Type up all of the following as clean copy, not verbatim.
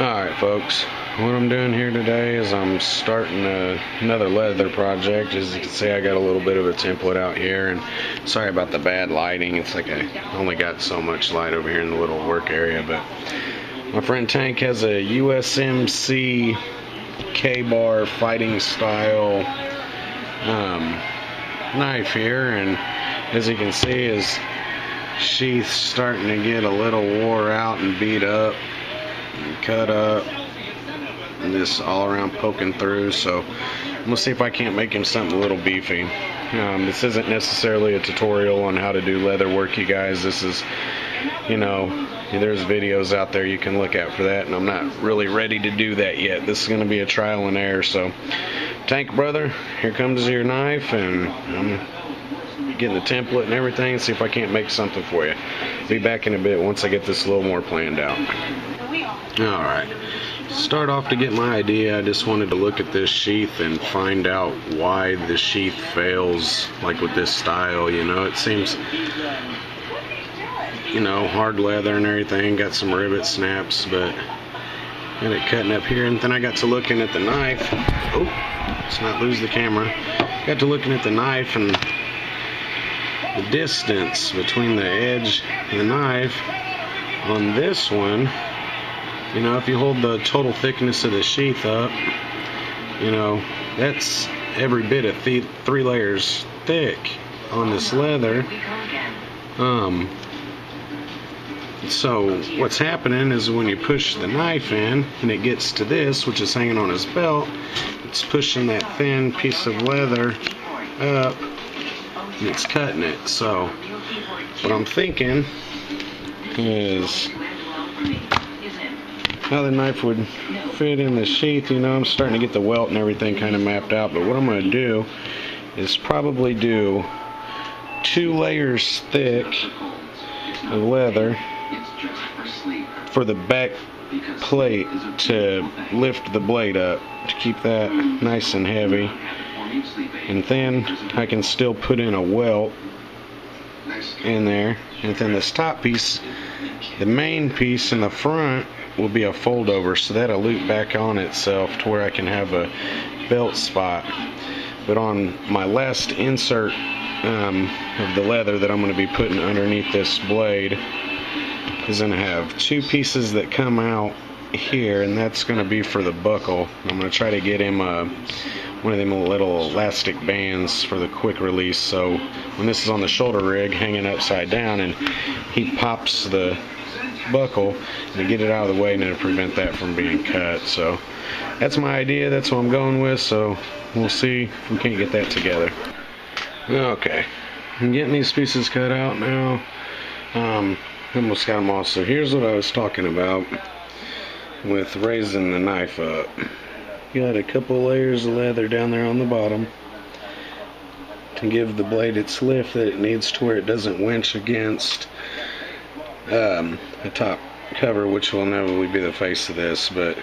Alright folks, what I'm doing here today is I'm starting another leather project. As you can see, I got a little bit of a template out here, and sorry about the bad lighting. It's like I only got so much light over here in the little work area, but my friend Tank has a USMC KA-BAR fighting style knife here, and as you can see, his sheath's starting to get a little wore out and beat up and cut up, and this all around poking through. So I'm gonna see if I can't make him something a little beefy. This isn't necessarily a tutorial on how to do leather work, you guys. This is, you know, there's videos out there you can look at for that, and I'm not really ready to do that yet. This is going to be a trial and error. So Tank brother, here comes your knife, and I'm getting the template and everything, see if I can't make something for you. Be back in a bit once I get this a little more planned out. Alright, start off to get my idea. I just wanted to look at this sheath and find out why the sheath fails, like with this style. You know, it seems, you know, hard leather and everything, got some rivet snaps, but got it cutting up here. And then I got to looking at the knife. Oh, let's not lose the camera. Got to looking at the knife, and the distance between the edge and the knife on this one, you know, if you hold the total thickness of the sheath up, you know, that's every bit of 3 layers thick on this leather. So what's happening is when you push the knife in and it gets to this, which is hanging on his belt, it's pushing that thin piece of leather up and it's cutting it. So what I'm thinking is how the knife would fit in the sheath. You know, I'm starting to get the welt and everything kind of mapped out, but what I'm going to do is probably do 2 layers thick of leather for the back plate to lift the blade up, to keep that nice and heavy, and then I can still put in a welt in there, and then this top piece, the main piece in the front, will be a fold over, so that'll loop back on itself to where I can have a belt spot. But on my last insert of the leather that I'm going to be putting underneath this blade is going to have 2 pieces that come out here, and that's going to be for the buckle. I'm going to try to get him one of them little elastic bands for the quick release, so when this is on the shoulder rig hanging upside down and he pops the buckle, and get it out of the way, and it'll prevent that from being cut. So that's my idea, that's what I'm going with, so we'll see if we can't get that together. Okay, I'm getting these pieces cut out now. Almost got them all. So here's what I was talking about with raising the knife up. Got a couple layers of leather down there on the bottom to give the blade its lift that it needs, to where it doesn't winch against the top cover, which will inevitably be the face of this. But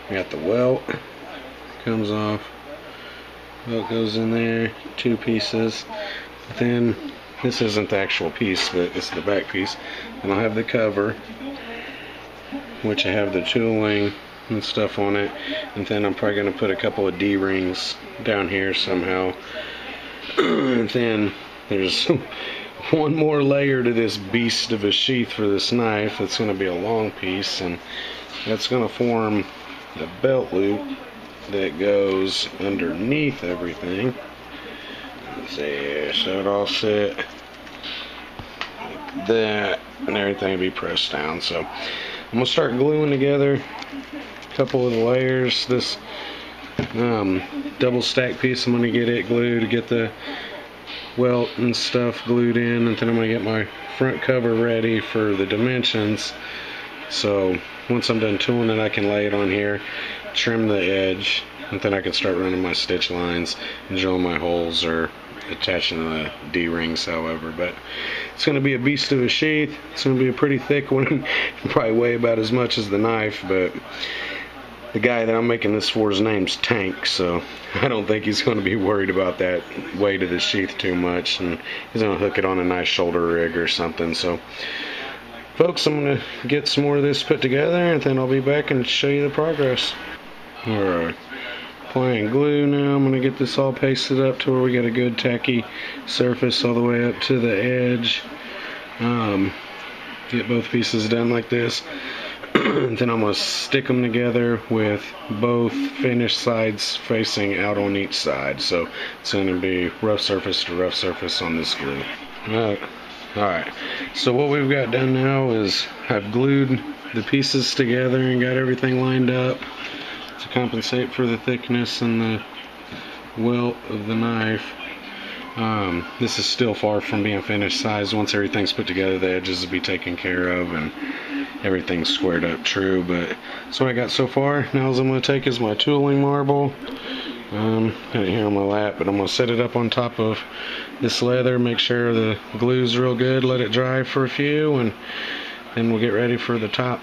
we got the welt, comes off, welt goes in there, 2 pieces. Then this isn't the actual piece, but it's the back piece. And I'll have the cover, which I have the tooling and stuff on it, and then I'm probably going to put a couple of D-rings down here somehow. And then there's one more layer to this beast of a sheath for this knife. That's going to be a long piece, and that's going to form the belt loop that goes underneath everything. Let's see, so it all sit like that, and everything will be pressed down. So I'm going to start gluing together a couple of the layers. This double stack piece, I'm going to get it glued, get the welt and stuff glued in, and then I'm going to get my front cover ready for the dimensions. So once I'm done tooling it, I can lay it on here, trim the edge, and then I can start running my stitch lines and drilling my holes or attaching the D-rings, however. But it's going to be a beast of a sheath. It's going to be a pretty thick one. Probably weigh about as much as the knife, but the guy that I'm making this for, his name's Tank, so I don't think he's going to be worried about that weight of the sheath too much, and he's going to hook it on a nice shoulder rig or something. So folks, I'm going to get some more of this put together, and then I'll be back and show you the progress. Alright, applying glue now. I'm going to get this all pasted up to where we get a good tacky surface all the way up to the edge. Get both pieces done like this. And then I'm going to stick them together with both finished sides facing out on each side. So it's going to be rough surface to rough surface on this glue. Alright, so what we've got done now is I've glued the pieces together and got everything lined up to compensate for the thickness and the welt of the knife. This is still far from being finished size. Once everything's put together, the edges will be taken care of and everything's squared up true, but that's what I got so far. Now all I'm going to take is my tooling marble. Got it here on my lap, but I'm going to set it up on top of this leather, make sure the glue's real good, let it dry for a few, and then we'll get ready for the top.